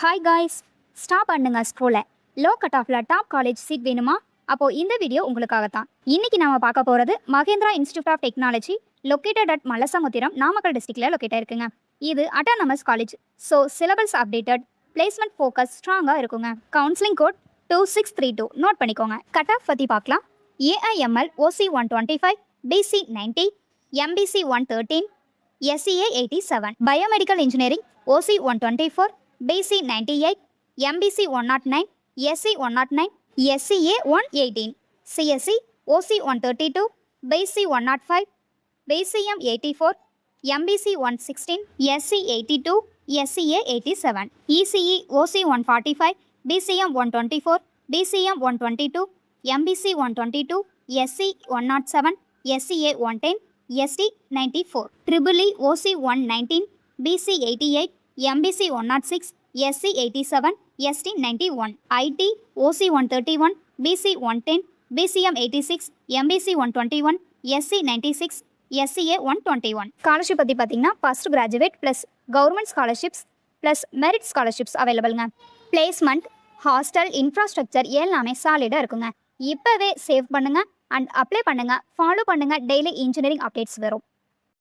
Hi guys, stop பண்ணுங்க ஸ்க்ரோல. Low cut ஆஃப்ல top college seat வேணுமா? அப்போ இந்த வீடியோ உங்களுக்காக தான். இன்னைக்கு நாம பார்க்க போறது Mahendra institute of technology located at Mallasamudram, Namakkal டிஸ்ட்ரிக்ட்ல லொக்கேட் இருக்குங்க. இது autonomous college. So syllabus updated, placement focus ஸ்ட்ராங்காக இருக்குங்க. கவுன்சிலிங் கோட் 2632 நோட் பண்ணிக்கோங்க. கட் ஆஃப் பற்றி பார்க்கலாம். AIML OC 125, BC 90, MBC 113, SEA 87, biomedical engineering OC 124, BC 98, MBC 109, SC 109, SCA 118, CSE OC 132, BC 105, BCM 84, MBC 116, SC 82, SCA 87, ECE OC 145, BCM 124, BCM 122, MBC 122, SC 107, SCA 110, ST 94, EEE OC 119, BC 88, MBC 106, SC 87, ST 91, IT OC 131, BC 110, BCM 86, MBC 121, SC 96, SCA 121. Scholarship பற்றி பார்த்தீங்கன்னா first graduate plus government scholarships plus merit scholarships அவைலபிள்ங்க. Placement, hostel, infrastructure எல்லாமே சாலிடாக இருக்குங்க. இப்போவே save பண்ணுங்கள் and apply பண்ணுங்கள். Follow பண்ணுங்கள். டெய்லி இன்ஜினியரிங் அப்டேட்ஸ் வரும்.